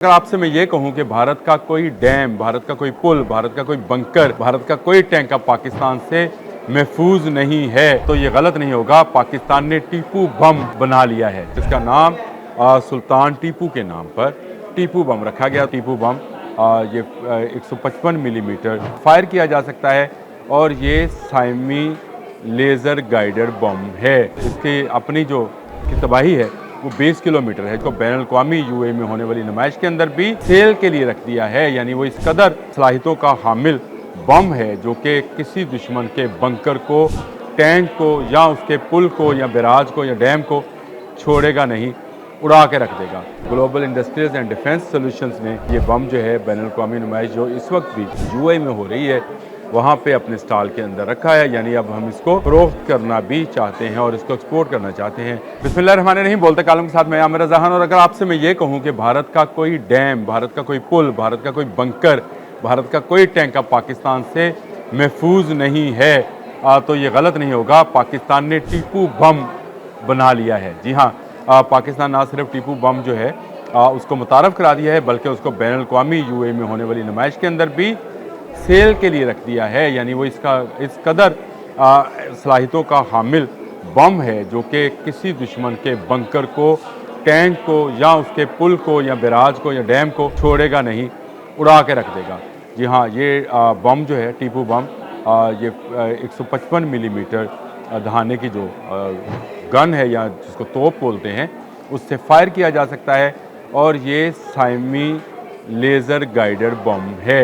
अगर आपसे मैं ये कहूं कि भारत का कोई डैम, भारत का कोई पुल, भारत का कोई बंकर, भारत का कोई टैंक अब पाकिस्तान से महफूज नहीं है, तो ये गलत नहीं होगा। पाकिस्तान ने टीपू बम बना लिया है, जिसका नाम सुल्तान टीपू के नाम पर टीपू बम रखा गया। टीपू बम ये 155 मिलीमीटर फायर किया जा सकता है और ये साइमी लेज़र गाइडेड बम है। इसकी अपनी जो तबाही है वो 20 किलोमीटर है। इसको बैनुल अक़वामी यूएई में होने वाली नुमाइश के अंदर भी सेल के लिए रख दिया है, यानी वो इस कदर सलाहियतों का हामिल बम है जो कि किसी दुश्मन के बंकर को, टैंक को या उसके पुल को या बैराज को या डैम को छोड़ेगा नहीं, उड़ा के रख देगा। Global industries and defence solutions ने ये बम जो है बैनुल अक़वामी नुमाइश जो इस वक्त भी यूएई में हो रही है वहाँ पे अपने स्टॉल के अंदर रखा है, यानी अब हम इसको फरोख्त करना भी चाहते हैं और इसको एक्सपोर्ट करना चाहते हैं। बिस्मिल्लाहिर्रहमानिर्रहीम बोलते कालम के साथ मैं आमिर रज़ा खान। और अगर आपसे मैं ये कहूँ कि भारत का कोई डैम, भारत का कोई पुल, भारत का कोई बंकर, भारत का कोई टैंक अब पाकिस्तान से महफूज नहीं है, तो ये गलत नहीं होगा। पाकिस्तान ने टीपू बम बना लिया है। जी हाँ, पाकिस्तान ना सिर्फ टीपू बम जो है उसको मुतारफ़ करा दिया है, बल्कि उसको बैनुल अक़वामी यूएई में होने वाली नुमाइश के अंदर भी सेल के लिए रख दिया है, यानी वो इस कदर सलाहियतों का हामिल बम है जो कि किसी दुश्मन के बंकर को, टैंक को या उसके पुल को या बैराज को या डैम को छोड़ेगा नहीं, उड़ा के रख देगा। जी हाँ, ये बम जो है टीपू बम ये 155 मिलीमीटर दहाने की जो गन है या जिसको तोप बोलते हैं उससे फायर किया जा सकता है और ये साइमी लेज़र गाइडेड बम है।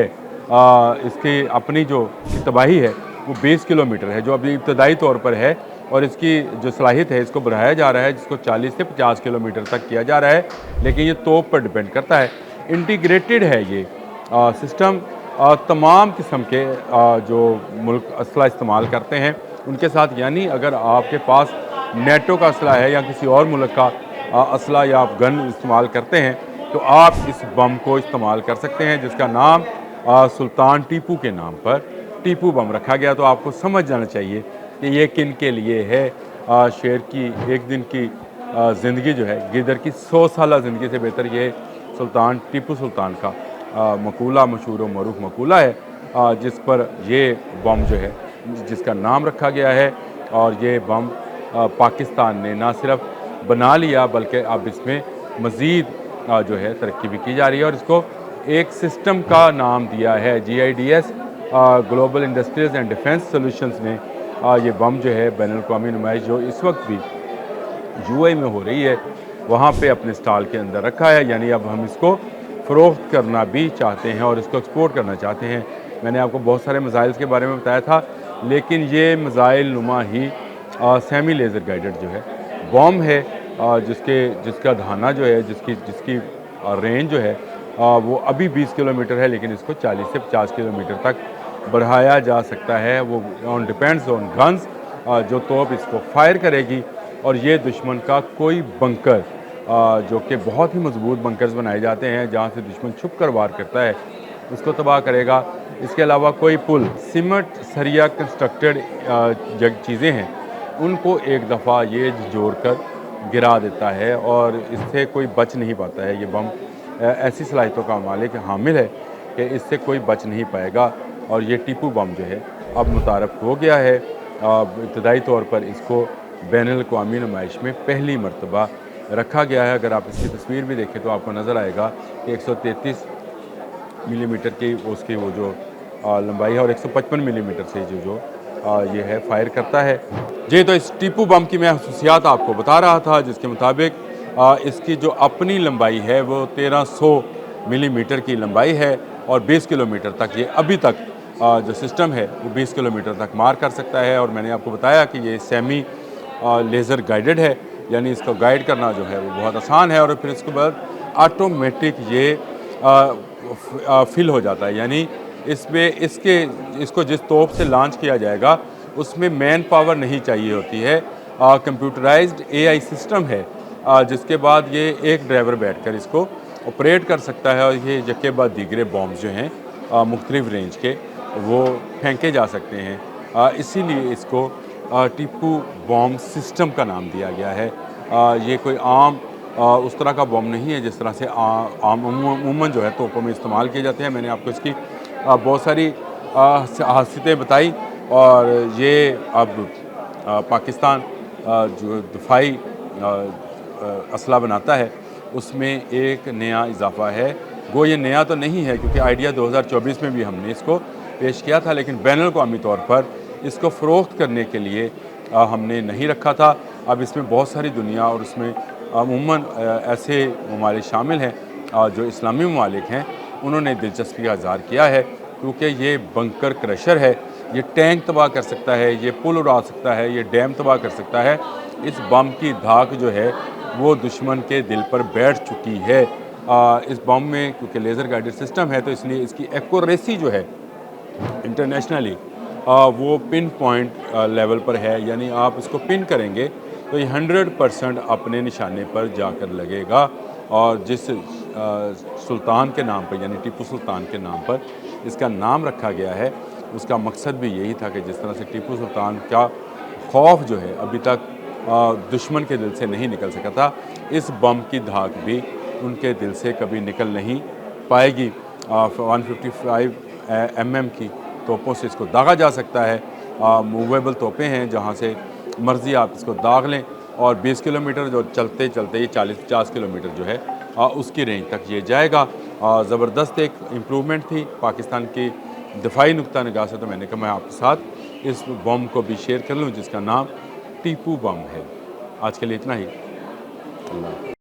इसकी अपनी जो तबाही है वो 20 किलोमीटर है, जो अभी इब्तदाई तौर पर है, और इसकी जो सलाहियत है इसको बढ़ाया जा रहा है, जिसको 40 से 50 किलोमीटर तक किया जा रहा है, लेकिन ये तोप पर डिपेंड करता है। इंटीग्रेटेड है ये सिस्टम, तमाम किस्म के जो मुल्क असला इस्तेमाल करते हैं उनके साथ, यानी अगर आपके पास नेटो का असला है या किसी और मुल्क का असला या आप गन इस्तेमाल करते हैं तो आप इस बम को इस्तेमाल कर सकते हैं, जिसका नाम सुल्तान टीपू के नाम पर टीपू बम रखा गया। तो आपको समझ जाना चाहिए कि ये किन के लिए है। शेर की एक दिन की ज़िंदगी जो है गिदर की 100 साल ज़िंदगी से बेहतर ये सुल्तान टीपू सुल्तान का मकूला, मशहूर व मरूफ मकूला है, जिस पर ये बम जो है जिसका नाम रखा गया है। और ये बम पाकिस्तान ने ना सिर्फ बना लिया बल्कि अब इसमें मज़ीद जो है तरक्की भी की जा रही है और इसको एक सिस्टम का नाम दिया है GIDS, global industries and defence solutions ने ये बम जो है बैनुल अक़वामी नुमाइश जो इस वक्त भी यूएई में हो रही है वहाँ पे अपने स्टॉल के अंदर रखा है, यानी अब हम इसको फ़रोख्त करना भी चाहते हैं और इसको एक्सपोर्ट करना चाहते हैं। मैंने आपको बहुत सारे मिसाइल के बारे में बताया था, लेकिन ये मिसाइल नुमा ही सेमी लेज़र गाइडेड जो है बम है, जिसका धाना जो है जिसकी रेंज जो है वो अभी 20 किलोमीटर है, लेकिन इसको 40 से 50 किलोमीटर तक बढ़ाया जा सकता है। वो ऑन डिपेंड्स ऑन गन्स, जो तोप इसको फायर करेगी और ये दुश्मन का कोई बंकर, जो कि बहुत ही मजबूत बंकर्स बनाए जाते हैं जहाँ से दुश्मन छुप कर वार करता है, उसको तबाह करेगा। इसके अलावा कोई पुल, सीमेंट सरिया कंस्ट्रक्टेड चीज़ें हैं उनको एक दफ़ा ये जोड़ कर गिरा देता है और इससे कोई बच नहीं पाता है। ये बम ऐसी सलाहियतों का मालिक हामिल है कि इससे कोई बच नहीं पाएगा और ये टीपू बम जो है अब मुतारफ़ हो गया है। इब्तदाई तौर पर इसको बैनुल अक़वामी नुमाइश में पहली मरतबा रखा गया है। अगर आप इसकी तस्वीर भी देखें तो आपको नज़र आएगा कि 133 मिलीमीटर की उसकी वो जो लंबाई है और 155 मिलीमीटर से जो ये है फायर करता है। जी, तो इस टीपू बम की मैं खसूसियात आपको बता रहा था, जिसके मुताबिक इसकी जो अपनी लंबाई है वो 1300 मिलीमीटर की लंबाई है और 20 किलोमीटर तक ये अभी तक जो सिस्टम है वो 20 किलोमीटर तक मार कर सकता है। और मैंने आपको बताया कि ये सेमी लेज़र गाइडेड है, यानी इसको गाइड करना जो है वो बहुत आसान है और फिर इसके बाद ऑटोमेटिक ये फिल हो जाता है, यानी इसको जिस तोप से लॉन्च किया जाएगा उसमें मैन पावर नहीं चाहिए होती है। कंप्यूटराइज्ड AI सिस्टम है, जिसके बाद ये एक ड्राइवर बैठकर इसको ऑपरेट कर सकता है और ये यके बाद दीगरे बॉम्ब जो हैं मुख्तलिफ रेंज के वो फेंके जा सकते हैं। इसीलिए इसको टीपू बॉम्ब सिस्टम का नाम दिया गया है। ये कोई आम उस तरह का बम नहीं है जिस तरह से अमूमन जो है तोपों में इस्तेमाल किए जाते हैं। मैंने आपको इसकी बहुत सारी खासियतें बताई और ये अब पाकिस्तान जो दिफाई असला बनाता है उसमें एक नया इजाफा है। गो ये नया तो नहीं है क्योंकि आइडिया 2024 में भी हमने इसको पेश किया था, लेकिन बैनुल-अक़वामी तौर पर इसको फ़रोख्त करने के लिए हमने नहीं रखा था। अब इसमें बहुत सारी दुनिया और उसमें अमूमन ऐसे ममालिक शामिल हैं जो इस्लामी ममालिक हैं, उन्होंने दिलचस्पी का इज़हार किया है क्योंकि ये बंकर क्रशर है, ये टैंक तबाह कर सकता है, ये पुल उड़ा सकता है, ये डैम तबाह कर सकता है। इस बम की धाक जो है वो दुश्मन के दिल पर बैठ चुकी है। इस बम में क्योंकि लेज़र गाइडेड सिस्टम है तो इसलिए इसकी एक्यूरेसी जो है इंटरनेशनली वो पिन पॉइंट लेवल पर है, यानी आप इसको पिन करेंगे तो ये 100% अपने निशाने पर जाकर लगेगा। और जिस सुल्तान के नाम पर यानी टीपू सुल्तान के नाम पर इसका नाम रखा गया है, उसका मकसद भी यही था कि जिस तरह से टीपू सुल्तान का खौफ जो है अभी तक दुश्मन के दिल से नहीं निकल सका था, इस बम की धाक भी उनके दिल से कभी निकल नहीं पाएगी। 155 mm की तोपों से इसको दागा जा सकता है। मूवेबल तोपें हैं जहाँ से मर्ज़ी आप इसको दाग लें और 20 किलोमीटर जो चलते चलते ये 40-50 किलोमीटर जो है उसकी रेंज तक ये जाएगा। ज़बरदस्त एक इम्प्रूवमेंट थी पाकिस्तान की दिफाई नुक्ता निगाह से। तो मैंने कहा मैं आपके साथ इस बम को भी शेयर कर लूँ जिसका नाम टीपू बम है। आज के लिए इतना ही। अल्लाह।